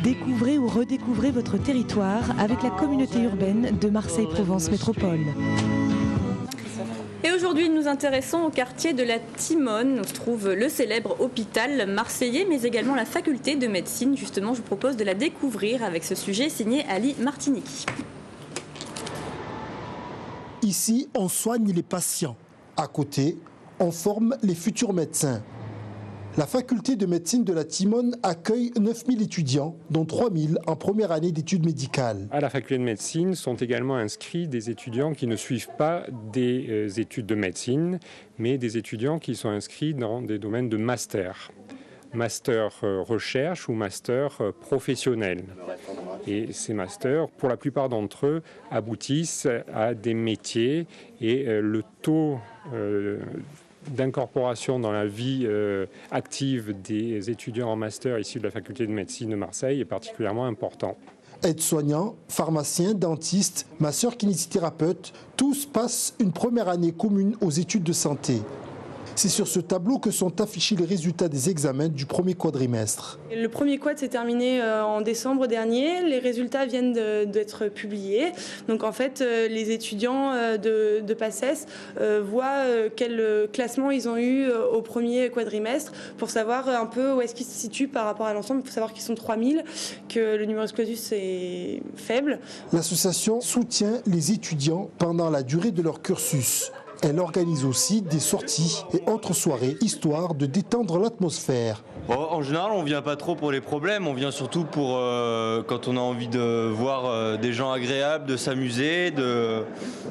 Découvrez ou redécouvrez votre territoire avec la communauté urbaine de Marseille-Provence Métropole. Et aujourd'hui, nous nous intéressons au quartier de la Timone, où se trouve le célèbre hôpital marseillais, mais également la faculté de médecine. Justement, je vous propose de la découvrir avec ce sujet signé Ali Martiniki. Ici, on soigne les patients. À côté, on forme les futurs médecins. La faculté de médecine de la Timone accueille 9000 étudiants, dont 3000 en première année d'études médicales. À la faculté de médecine sont également inscrits des étudiants qui ne suivent pas des études de médecine, mais des étudiants qui sont inscrits dans des domaines de master. Master recherche ou master professionnel. Et ces masters, pour la plupart d'entre eux, aboutissent à des métiers et le taux d'incorporation dans la vie active des étudiants en master issus de la faculté de médecine de Marseille est particulièrement important. Aides-soignants, pharmaciens, dentistes, masseurs kinésithérapeutes, tous passent une première année commune aux études de santé. C'est sur ce tableau que sont affichés les résultats des examens du premier quadrimestre. Le premier quad s'est terminé en décembre dernier. Les résultats viennent d'être publiés. Donc en fait, les étudiants de PACES voient quel classement ils ont eu au premier quadrimestre pour savoir un peu où est-ce qu'ils se situent par rapport à l'ensemble. Il faut savoir qu'ils sont 3000, que le numerus clausus est faible. L'association soutient les étudiants pendant la durée de leur cursus. Elle organise aussi des sorties et autres soirées, histoire de détendre l'atmosphère. En général, on ne vient pas trop pour les problèmes, on vient surtout pour quand on a envie de voir des gens agréables, de s'amuser.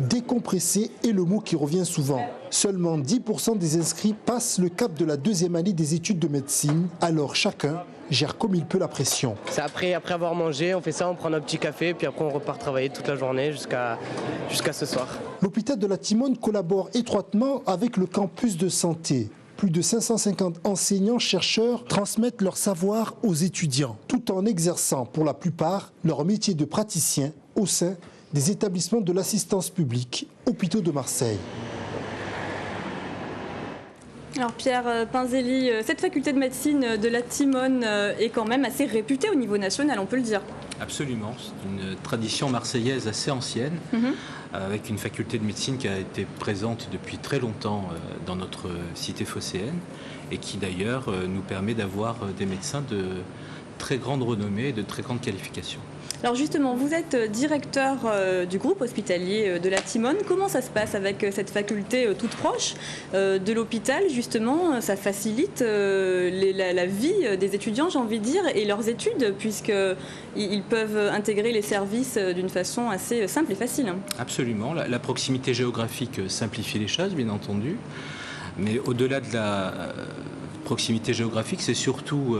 Décompresser est le mot qui revient souvent. Seulement 10% des inscrits passent le cap de la deuxième année des études de médecine, alors chacun gère comme il peut la pression. C'est après avoir mangé, on fait ça, on prend un petit café, puis après on repart travailler toute la journée jusqu'à ce soir. L'hôpital de la Timone collabore étroitement avec le campus de santé. Plus de 550 enseignants-chercheurs transmettent leur savoir aux étudiants, tout en exerçant pour la plupart leur métier de praticien au sein des établissements de l'assistance publique, hôpitaux de Marseille. Alors Pierre Pinzelli, cette faculté de médecine de la Timone est quand même assez réputée au niveau national, on peut le dire. Absolument, c'est une tradition marseillaise assez ancienne, avec une faculté de médecine qui a été présente depuis très longtemps dans notre cité phocéenne et qui d'ailleurs nous permet d'avoir des médecins de très grande renommée et de très grande qualification. Alors justement, vous êtes directeur du groupe hospitalier de la Timone. Comment ça se passe avec cette faculté toute proche de l'hôpital? Justement, ça facilite la vie des étudiants, j'ai envie de dire, et leurs études, puisqu'ils peuvent intégrer les services d'une façon assez simple et facile. Absolument. La proximité géographique simplifie les choses, bien entendu. Mais au-delà de la proximité géographique, c'est surtout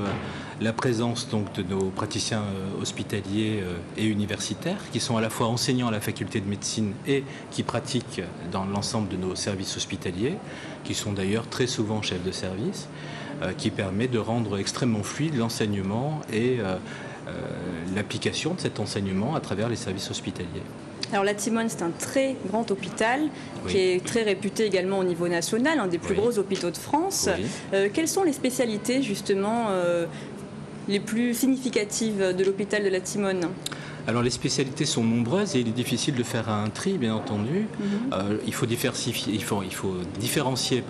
la présence donc, de nos praticiens hospitaliers et universitaires qui sont à la fois enseignants à la faculté de médecine et qui pratiquent dans l'ensemble de nos services hospitaliers, qui sont d'ailleurs très souvent chefs de service, qui permet de rendre extrêmement fluide l'enseignement et l'application de cet enseignement à travers les services hospitaliers. Alors la Timone, c'est un très grand hôpital qui est très réputé également au niveau national, un des plus gros hôpitaux de France. Quelles sont les spécialités justement les plus significatives de l'hôpital de la Timone ? Alors les spécialités sont nombreuses et il est difficile de faire un tri, bien entendu. Il faut différencier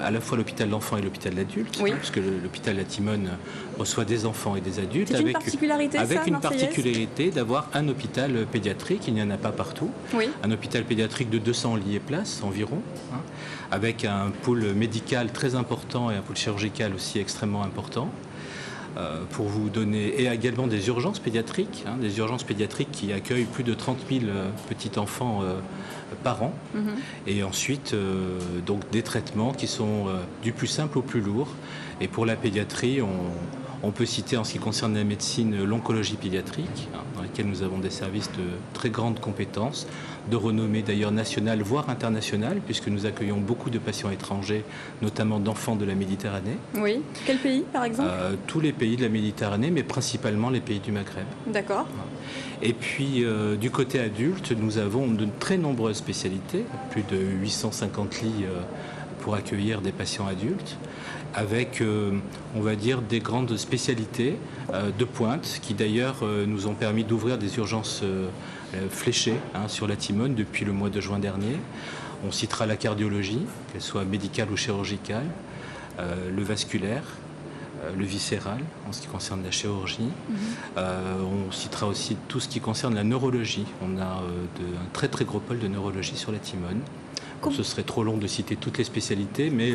à la fois l'hôpital de l'enfant et l'hôpital de l'adulte, puisque l'hôpital de la Timone reçoit des enfants et des adultes. C'est une particularité, avec une particularité d'avoir un hôpital pédiatrique, il n'y en a pas partout. Un hôpital pédiatrique de 200 lits et places environ, avec un pôle médical très important et un pôle chirurgical aussi extrêmement important. Pour vous donner, et également des urgences pédiatriques qui accueillent plus de 30 000 petits enfants par an, et ensuite donc des traitements qui sont du plus simple au plus lourd. Et pour la pédiatrie, on peut citer en ce qui concerne la médecine l'oncologie pédiatrique, dans laquelle nous avons des services de très grande compétence, de renommée d'ailleurs nationale, voire internationale, puisque nous accueillons beaucoup de patients étrangers, notamment d'enfants de la Méditerranée. Oui. Quel pays, par exemple ? Tous les pays de la Méditerranée, mais principalement les pays du Maghreb. D'accord. Et puis, du côté adulte, nous avons de très nombreuses spécialités, plus de 850 lits pour accueillir des patients adultes. avec, on va dire, des grandes spécialités de pointe qui d'ailleurs nous ont permis d'ouvrir des urgences fléchées sur la Timone depuis le mois de juin dernier. On citera la cardiologie, qu'elle soit médicale ou chirurgicale, le vasculaire, le viscéral en ce qui concerne la chirurgie. On citera aussi tout ce qui concerne la neurologie. On a un très très gros pôle de neurologie sur la Timone. Ce serait trop long de citer toutes les spécialités, mais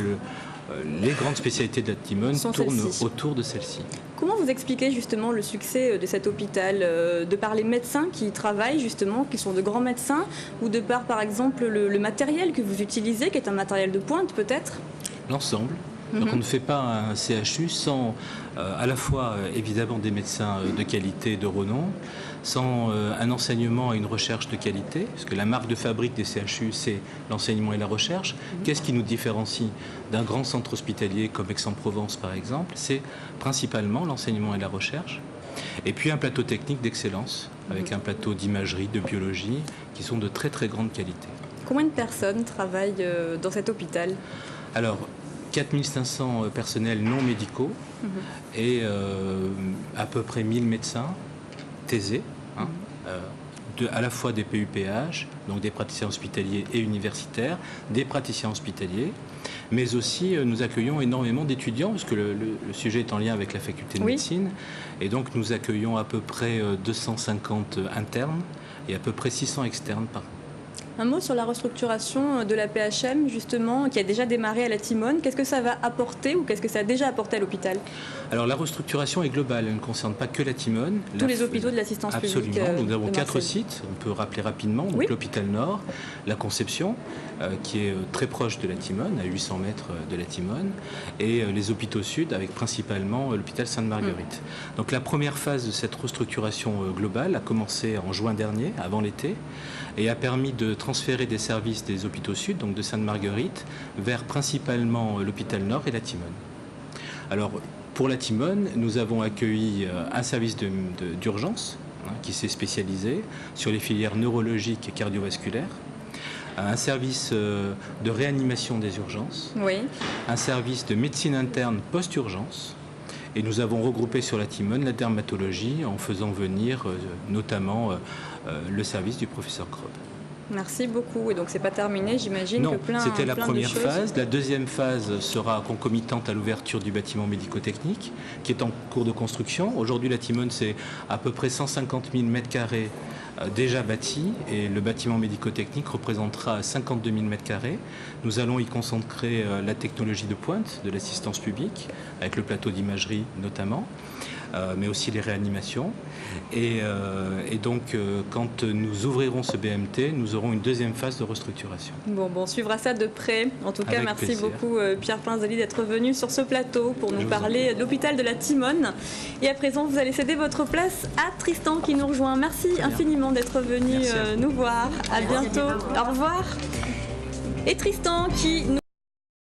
les grandes spécialités de la Timone tournent autour de celle-ci. Comment vous expliquez justement le succès de cet hôpital, de par les médecins qui y travaillent justement, qui sont de grands médecins, ou de par exemple le matériel que vous utilisez, qui est un matériel de pointe peut-être? L'ensemble. Donc on ne fait pas un CHU sans à la fois évidemment des médecins de qualité, de renom, sans un enseignement et une recherche de qualité, parce que la marque de fabrique des CHU, c'est l'enseignement et la recherche. Qu'est-ce qui nous différencie d'un grand centre hospitalier comme Aix-en-Provence par exemple? C'est principalement l'enseignement et la recherche. Et puis un plateau technique d'excellence, avec un plateau d'imagerie, de biologie, qui sont de très très grande qualité. Combien de personnes travaillent dans cet hôpital? Alors, 4500 personnels non médicaux et à peu près 1000 médecins thésés, à la fois des PUPH, donc des praticiens hospitaliers et universitaires, des praticiens hospitaliers, mais aussi nous accueillons énormément d'étudiants, parce que le sujet est en lien avec la faculté de médecine, et donc nous accueillons à peu près 250 internes et à peu près 600 externes par an. Un mot sur la restructuration de la PHM, justement, qui a déjà démarré à la Timone. Qu'est-ce que ça va apporter ou qu'est-ce que ça a déjà apporté à l'hôpital? Alors la restructuration est globale, elle ne concerne pas que la Timone. Tous les hôpitaux de l'assistance publique. Absolument, nous avons 4 sites, on peut rappeler rapidement. Donc l'hôpital Nord, la Conception, qui est très proche de la Timone, à 800 mètres de la Timone, et les hôpitaux sud, avec principalement l'hôpital Sainte-Marguerite. Donc la première phase de cette restructuration globale a commencé en juin dernier, avant l'été, et a permis de transférer des services des hôpitaux sud, donc de Sainte-Marguerite, vers principalement l'hôpital Nord et la Timone. Alors, pour la Timone, nous avons accueilli un service d'urgence qui s'est spécialisé sur les filières neurologiques et cardiovasculaires, un service de réanimation des urgences, un service de médecine interne post-urgence, et nous avons regroupé sur la Timone la dermatologie en faisant venir notamment le service du professeur Krob. Merci beaucoup. Et donc c'est pas terminé, j'imagine que plein de choses. Non, c'était la première phase. La deuxième phase sera concomitante à l'ouverture du bâtiment médico-technique, qui est en cours de construction. Aujourd'hui, la Timone, c'est à peu près 150 000 m² déjà bâtis, et le bâtiment médico-technique représentera 52 000 m². Nous allons y concentrer la technologie de pointe de l'assistance publique, avec le plateau d'imagerie notamment, mais aussi les réanimations. Et donc, quand nous ouvrirons ce BMT, nous aurons une deuxième phase de restructuration. Bon, on suivra ça de près. En tout cas, merci beaucoup Pierre Pinzoli d'être venu sur ce plateau pour nous parler de l'hôpital de la Timone. Et à présent, vous allez céder votre place à Tristan qui nous rejoint. Merci infiniment d'être venu nous voir. À bientôt. Au revoir. Et Tristan qui nous